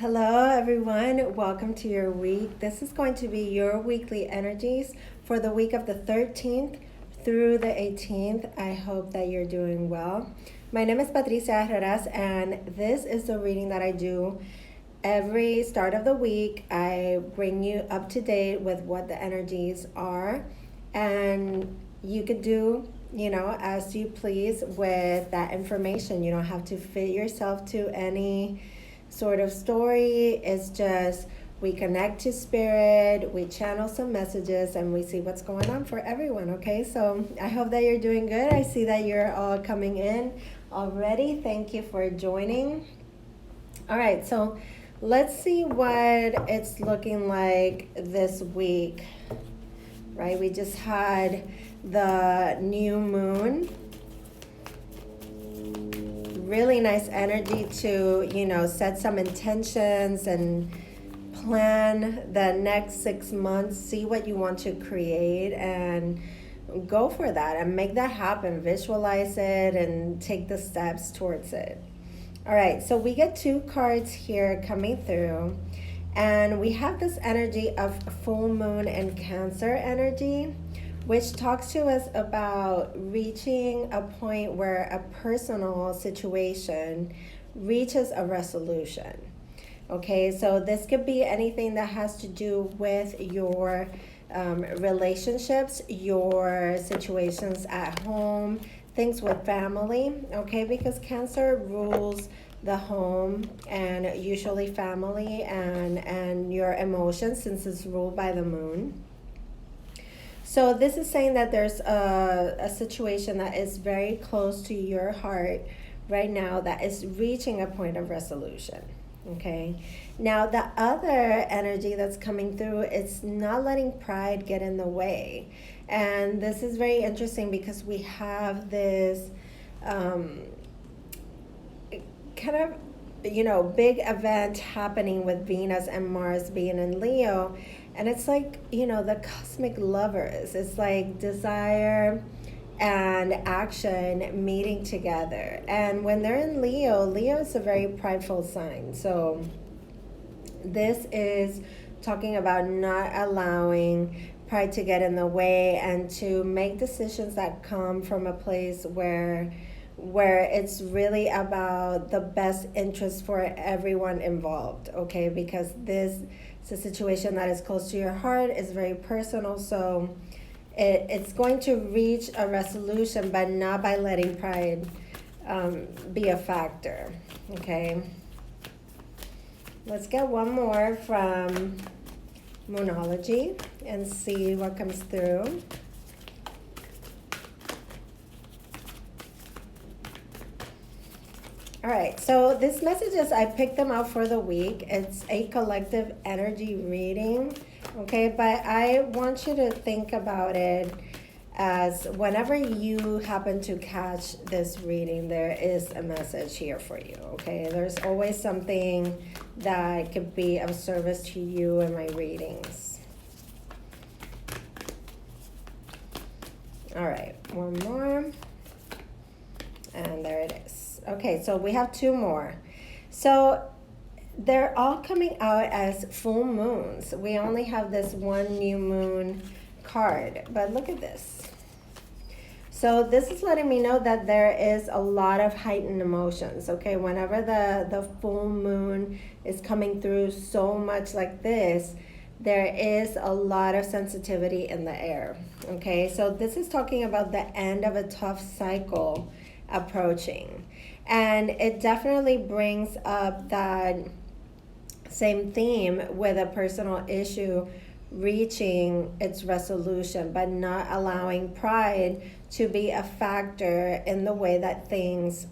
Hello, everyone. Welcome to your week. This is going to be your weekly energies for the week of the 13th through the 18th. I hope that you're doing well. My name is Patricia, and this is the reading that I do every start of the week. I bring you up to date with what the energies are, and you could do as you please with that information. You don't have to fit yourself to any sort of story. It's just we connect to spirit, we channel some messages, and we see what's going on for everyone. Okay, so I hope that you're doing good. I see that you're all coming in already. Thank you for joining. All right, so let's see what it's looking like this week. Right, we just had the new moon. Really nice energy to set some intentions and plan the next 6 months. See what you want to create and go for that and make that happen. Visualize it and take the steps towards it. All right, so we get two cards here coming through, and we have this energy of full moon and Cancer energy, which talks to us about reaching a point where a personal situation reaches a resolution. Okay, so this could be anything that has to do with your relationships, your situations at home, things with family, okay, because Cancer rules the home and usually family and your emotions, since it's ruled by the moon. So this is saying that there's a situation that is very close to your heart right now that is reaching a point of resolution, okay? Now, the other energy that's coming through is not letting pride get in the way. And this is very interesting because we have this kind of big event happening with Venus and Mars being in Leo. And it's like, the cosmic lovers. It's like desire and action meeting together. And when they're in Leo is a very prideful sign. So this is talking about not allowing pride to get in the way and to make decisions that come from a place where it's really about the best interest for everyone involved, okay? Because this is a situation that is close to your heart, is very personal, so it's going to reach a resolution, but not by letting pride be a factor, okay? Let's get one more from Moonology and see what comes through. All right, so these messages, I picked them out for the week. It's a collective energy reading, okay? But I want you to think about it as whenever you happen to catch this reading, there is a message here for you, okay? There's always something that could be of service to you in my readings. All right, one more. And there it is. Okay, so we have two more. So they're all coming out as full moons. We only have this one new moon card, but look at this. So this is letting me know that there is a lot of heightened emotions, okay? Whenever the full moon is coming through so much like this, there is a lot of sensitivity in the air, okay? So this is talking about the end of a tough cycle approaching. And it definitely brings up that same theme with a personal issue reaching its resolution, but not allowing pride to be a factor in the way that things,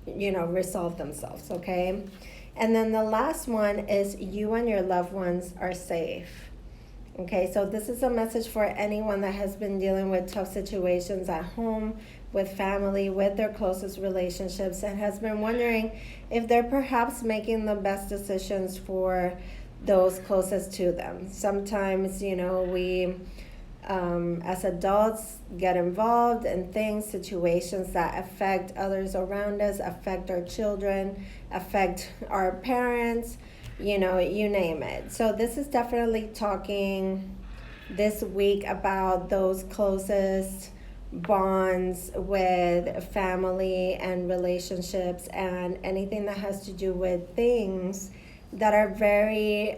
resolve themselves, okay? And then the last one is you and your loved ones are safe. Okay, so this is a message for anyone that has been dealing with tough situations at home, with family, with their closest relationships, and has been wondering if they're perhaps making the best decisions for those closest to them. Sometimes, we as adults get involved in things, situations that affect others around us, affect our children, affect our parents, you name it. So this is definitely talking this week about those closest bonds with family and relationships and anything that has to do with things that are very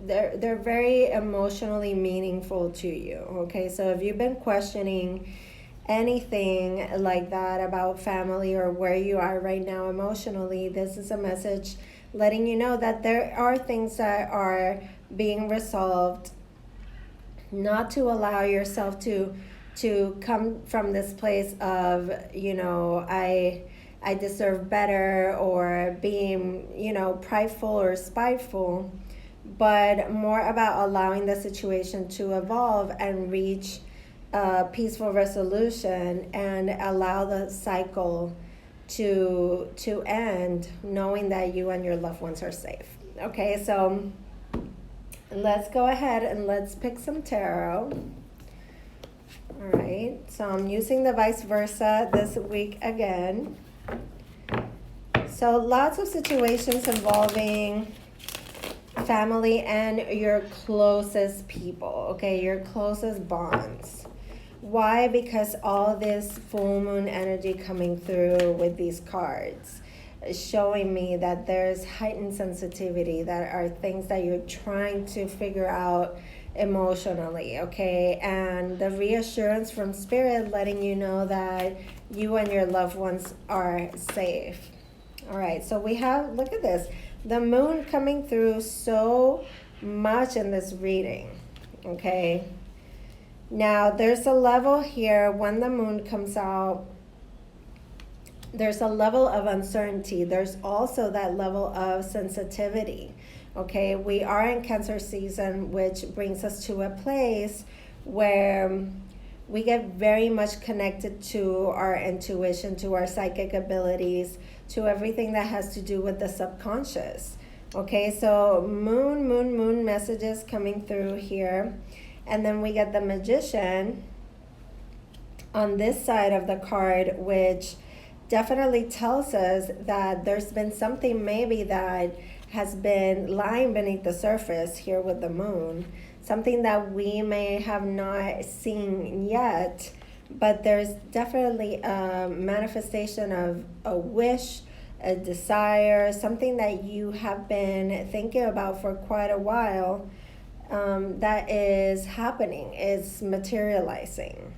they're very emotionally meaningful to you. Okay, so if you've been questioning anything like that about family or where you are right now emotionally, this is a message letting you know that there are things that are being resolved, not to allow yourself to come from this place of I deserve better, or being prideful or spiteful, but more about allowing the situation to evolve and reach a peaceful resolution and allow the cycle to end, knowing that you and your loved ones are safe. Okay, so let's go ahead and let's pick some tarot. All right, so I'm using the vice versa this week again. So lots of situations involving family and your closest people, okay, your closest bonds. Why? Because all this full moon energy coming through with these cards is showing me that there's heightened sensitivity, that are things that you're trying to figure out emotionally, okay? And the reassurance from spirit letting you know that you and your loved ones are safe. All right, so we have, look at this, the moon coming through so much in this reading, okay? Now, there's a level here when the moon comes out. There's a level of uncertainty. There's also that level of sensitivity, okay? We are in Cancer season, which brings us to a place where we get very much connected to our intuition, to our psychic abilities, to everything that has to do with the subconscious, okay? So moon messages coming through here. And then we get the Magician on this side of the card, which definitely tells us that there's been something maybe that has been lying beneath the surface here with the moon, something that we may have not seen yet, but there's definitely a manifestation of a wish, a desire, something that you have been thinking about for quite a while. That is happening, is materializing.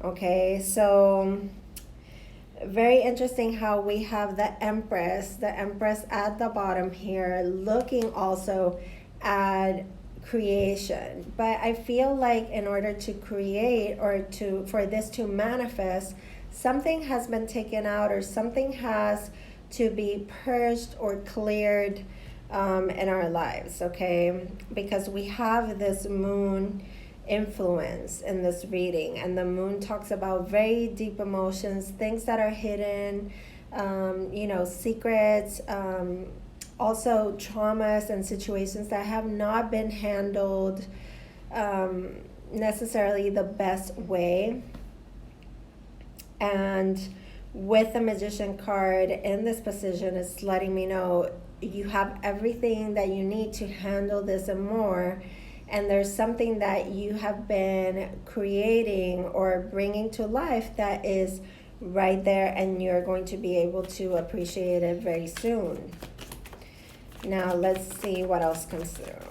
Okay, so very interesting how we have the Empress at the bottom here, looking also at creation. But I feel like in order to create, or for this to manifest, something has been taken out, or something has to be purged or cleared in our lives, okay? Because we have this moon influence in this reading, and the moon talks about very deep emotions, things that are hidden, secrets, also traumas and situations that have not been handled necessarily the best way. And with the Magician card in this position, it's letting me know you have everything that you need to handle this and more. And there's something that you have been creating or bringing to life that is right there, and you're going to be able to appreciate it very soon. Now let's see what else comes through.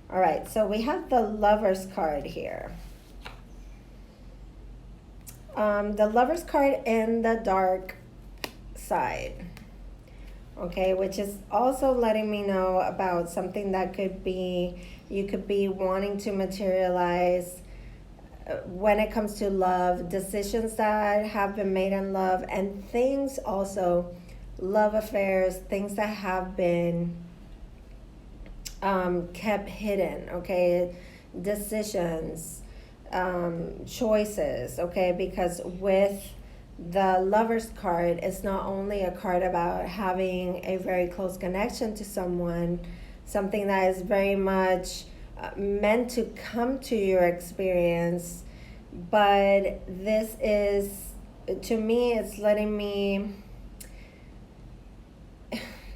All right, so we have the Lover's card here. The Lover's card in the dark side, okay, which is also letting me know about something that you could be wanting to materialize when it comes to love, decisions that have been made in love, and things also, love affairs, things that have been kept hidden, okay, decisions, choices, okay, because with the Lover's card, it's not only a card about having a very close connection to someone, something that is very much meant to come to your experience, but this is, to me, it's letting me,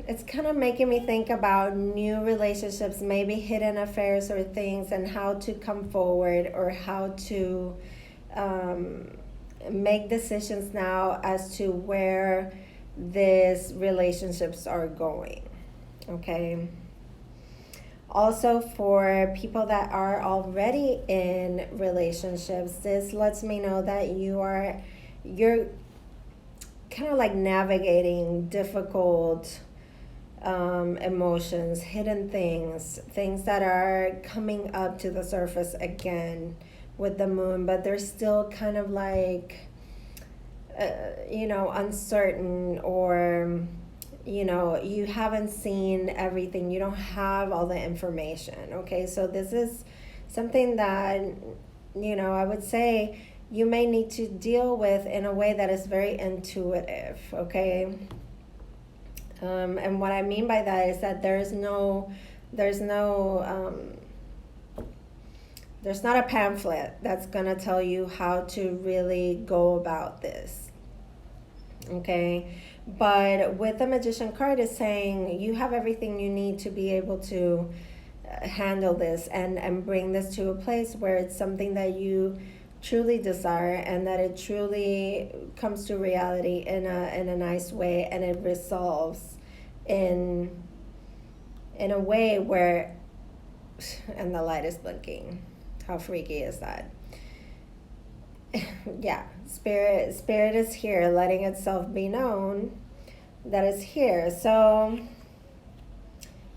it's kind of making me think about new relationships, maybe hidden affairs or things, and how to come forward or how to make decisions now as to where these relationships are going. Okay. Also, for people that are already in relationships, this lets me know that you're kind of like navigating difficult emotions, hidden things that are coming up to the surface again with the moon, but they're still kind of like uncertain, or you haven't seen everything, you don't have all the information. Okay, so this is something that I would say you may need to deal with in a way that is very intuitive. Okay, and what I mean by that is that there's not a pamphlet that's gonna tell you how to really go about this. Okay, but with the Magician card is saying you have everything you need to be able to handle this and bring this to a place where it's something that you truly desire, and that it truly comes to reality in a nice way, and it resolves in a way where, and the light is blinking. How freaky is that? Yeah, spirit is here, letting itself be known that it's here. So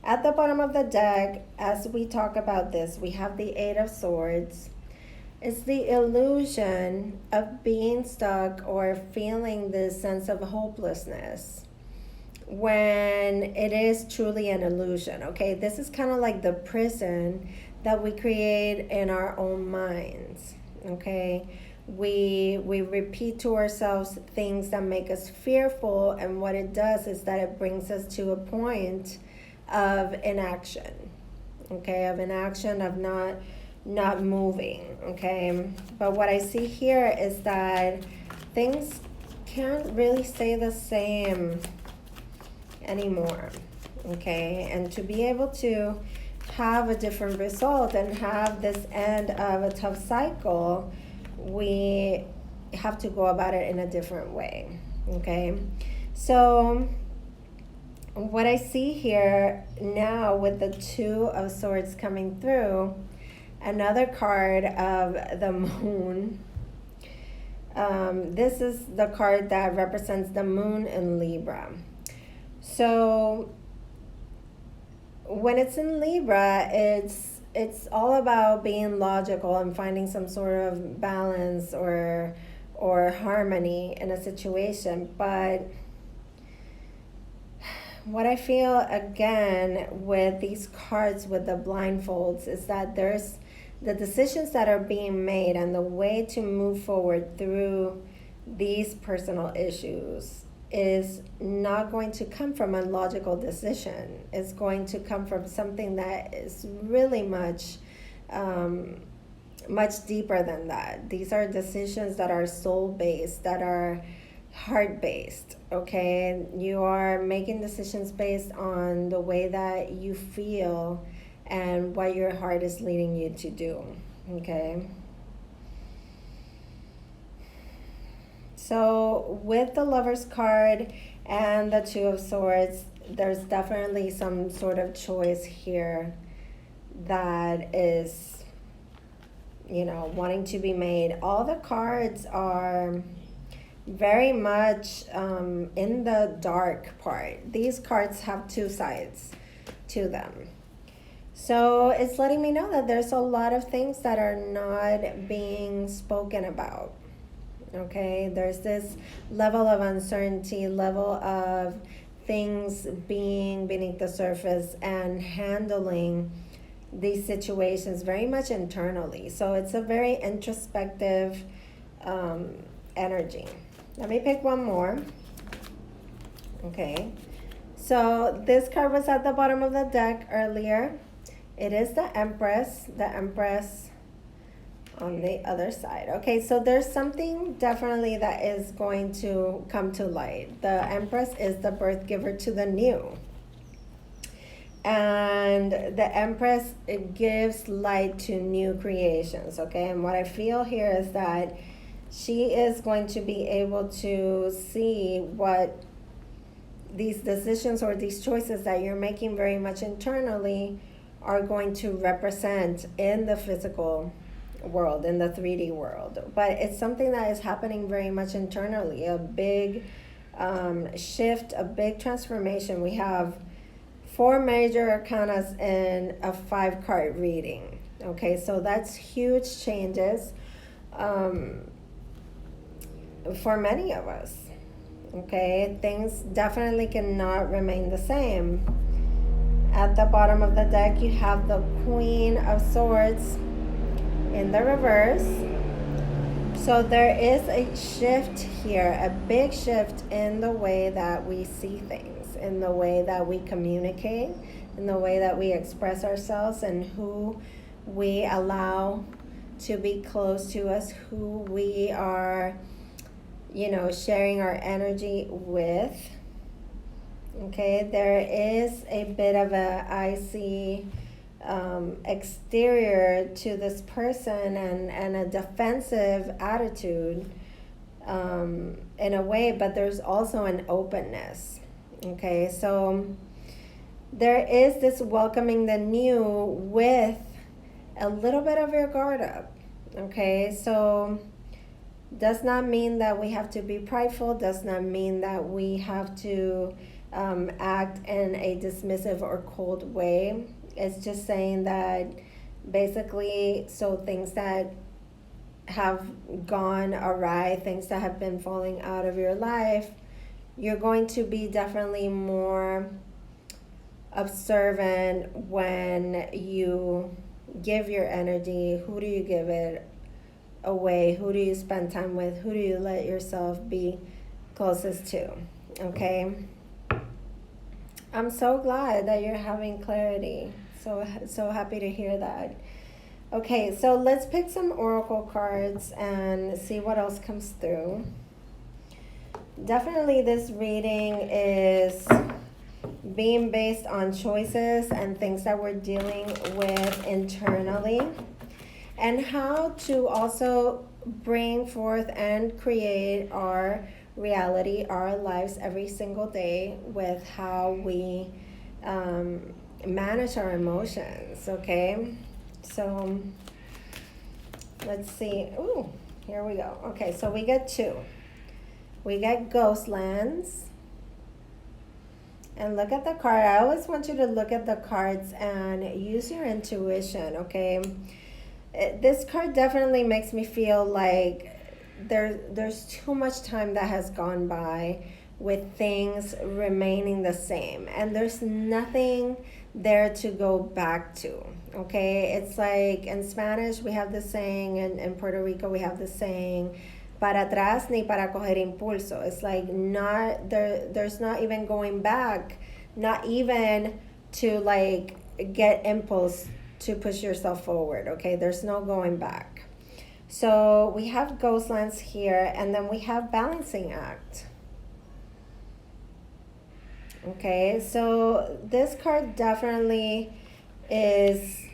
at the bottom of the deck, as we talk about this, we have the Eight of Swords. It's the illusion of being stuck or feeling this sense of hopelessness when it is truly an illusion. Okay, this is kind of like the prison that we create in our own minds. Okay, we repeat to ourselves things that make us fearful, and what it does is that it brings us to a point of inaction. Okay, of inaction, of not moving. Okay, but what I see here is that things can't really stay the same anymore. Okay, and to be able to have a different result and have this end of a tough cycle, we have to go about it in a different way. Okay, so what I see here now with the Two of Swords coming through, another card of the moon. This is the card that represents the moon in Libra. So when it's in Libra, it's all about being logical and finding some sort of balance or harmony in a situation. But what I feel again with these cards with the blindfolds is that there's the decisions that are being made and the way to move forward through these personal issues is not going to come from a logical decision. It's going to come from something that is really much deeper than that. These are decisions that are soul-based, that are heart-based. Okay, you are making decisions based on the way that you feel and what your heart is leading you to do. Okay, so with the Lover's card and the Two of Swords, there's definitely some sort of choice here that is, wanting to be made. All the cards are very much in the dark part. These cards have two sides to them. So it's letting me know that there's a lot of things that are not being spoken about. Okay, there's this level of uncertainty, level of things being beneath the surface and handling these situations very much internally. So it's a very introspective energy. Let me pick one more. Okay, so this card was at the bottom of the deck earlier. It is the Empress on the other side. Okay, so there's something definitely that is going to come to light. The Empress is the birth giver to the new. And the Empress, it gives light to new creations, okay? And what I feel here is that she is going to be able to see what these decisions or these choices that you're making very much internally are going to represent in the physical world, in the 3D world. But it's something that is happening very much internally, a big shift, a big transformation. We have 4 major arcanas in a 5-card reading. Okay, so that's huge changes for many of us. Okay, things definitely cannot remain the same. At the bottom of the deck, you have the Queen of Swords in the reverse. So there is a shift here, a big shift in the way that we see things, in the way that we communicate, in the way that we express ourselves, and who we allow to be close to us, who we are, sharing our energy with. Okay, there is a bit of a icy exterior to this person, and a defensive attitude in a way, but there's also an openness. Okay, so there is this welcoming the new with a little bit of your guard up. Okay, so does not mean that we have to be prideful, does not mean that we have to act in a dismissive or cold way. It's just saying that basically, so things that have gone awry, things that have been falling out of your life, you're going to be definitely more observant when you give your energy. Who do you give it away? Who do you spend time with? Who do you let yourself be closest to? Okay, I'm so glad that you're having clarity. So happy to hear that. Okay, so let's pick some oracle cards and see what else comes through. Definitely this reading is being based on choices and things that we're dealing with internally, and how to also bring forth and create our reality, our lives every single day with how we manage our emotions. Okay, so let's see. Ooh, here we go. Okay, so we get 2. We get ghost lands. And look at the card. I always want you to look at the cards and use your intuition, okay? This card definitely makes me feel like there's too much time that has gone by with things remaining the same, and there's nothing there to go back to. Okay, it's like in Spanish we have the saying, and in Puerto Rico we have the saying, para atrás ni para coger impulso. It's like not there, there's not even going back, not even to like get impulse to push yourself forward. Okay, there's no going back. So we have ghost lands here, and then we have balancing act. Okay, so this card definitely is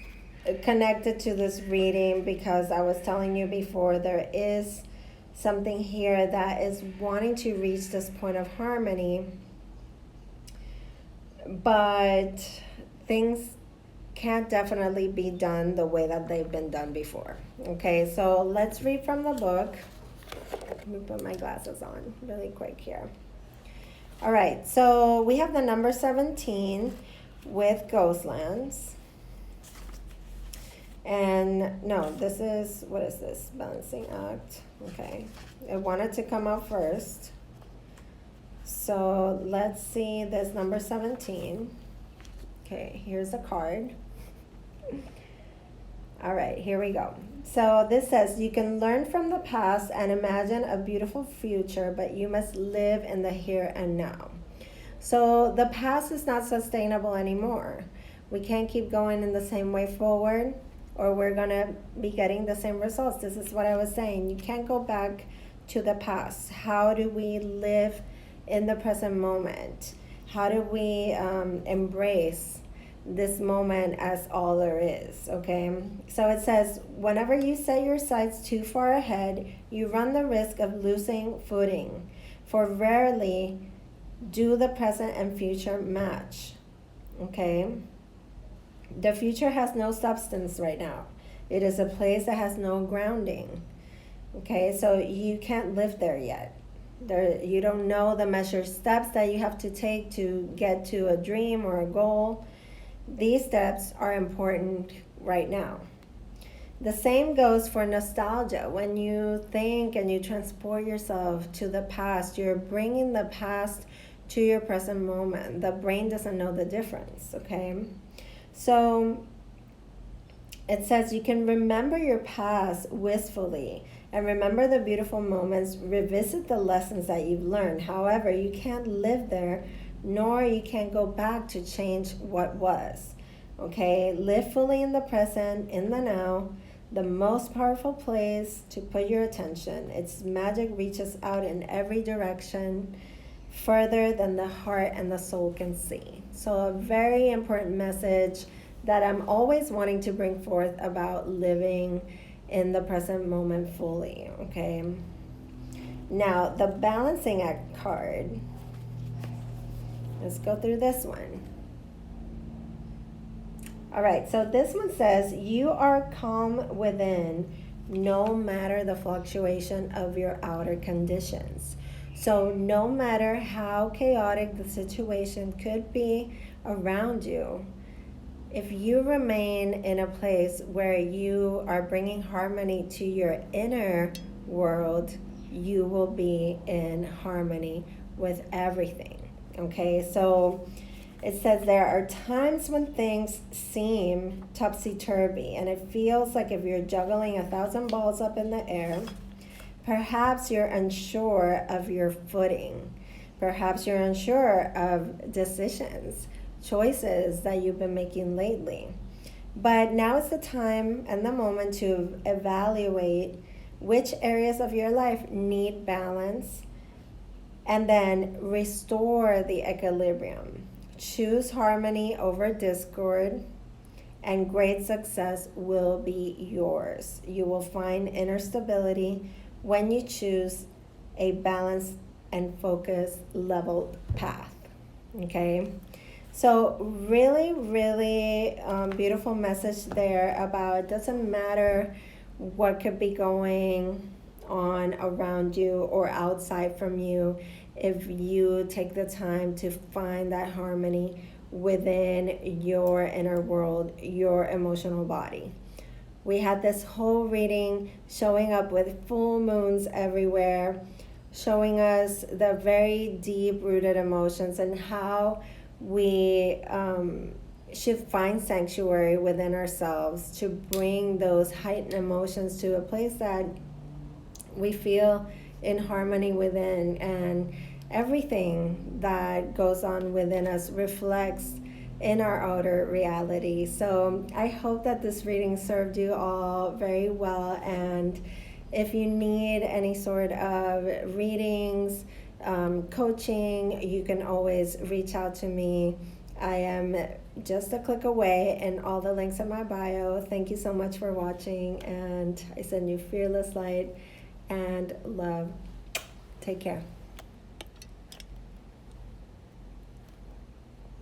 connected to this reading, because I was telling you before, there is something here that is wanting to reach this point of harmony, but things can't definitely be done the way that they've been done before. Okay, so let's read from the book. Let me put my glasses on really quick here. All right, so we have the number 17 with Ghostlands. And no, this is, what is this? Balancing act. Okay, it wanted to come out first. So let's see this number 17. Okay, here's a card. All right, here we go. So this says, you can learn from the past and imagine a beautiful future, but you must live in the here and now. So the past is not sustainable anymore. We can't keep going in the same way forward, or we're gonna be getting the same results. This is what I was saying. You can't go back to the past. How do we live in the present moment? How do we embrace this moment as all there is, okay? So it says, whenever you set your sights too far ahead, you run the risk of losing footing, for rarely do the present and future match, okay? The future has no substance right now. It is a place that has no grounding, okay? So you can't live there yet. You don't know the measured steps that you have to take to get to a dream or a goal. These steps are important right now. The same goes for nostalgia. When you think and you transport yourself to the past, you're bringing the past to your present moment. The brain doesn't know the difference, okay? So it says you can remember your past wistfully and remember the beautiful moments, revisit the lessons that you've learned. However, you can't live there, nor you can't go back to change what was. Okay, live fully in the present, in the now, the most powerful place to put your attention. Its magic reaches out in every direction, further than the heart and the soul can see. So a very important message that I'm always wanting to bring forth about living in the present moment fully, okay? Now, the balancing act card. Let's go through this one. All right, so this one says, you are calm within no matter the fluctuation of your outer conditions. So no matter how chaotic the situation could be around you, if you remain in a place where you are bringing harmony to your inner world, you will be in harmony with everything, okay? So it says there are times when things seem topsy-turvy, and it feels like if you're juggling 1,000 balls up in the air. Perhaps you're unsure of your footing. Perhaps you're unsure of decisions, choices that you've been making lately. But now is the time and the moment to evaluate which areas of your life need balance and then restore the equilibrium. Choose harmony over discord, and great success will be yours. You will find inner stability when you choose a balanced and focused, leveled path, okay? So really, really beautiful message there about it doesn't matter what could be going on around you or outside from you if you take the time to find that harmony within your inner world, your emotional body. We had this whole reading showing up with full moons everywhere, showing us the very deep-rooted emotions and how we should find sanctuary within ourselves to bring those heightened emotions to a place that we feel in harmony within, and everything that goes on within us reflects in our outer reality. So I hope that this reading served you all very well, and if you need any sort of readings, coaching, you can always reach out to me. I am just a click away, and all the links in my bio. Thank you so much for watching, and I send you fearless light and love. Take care.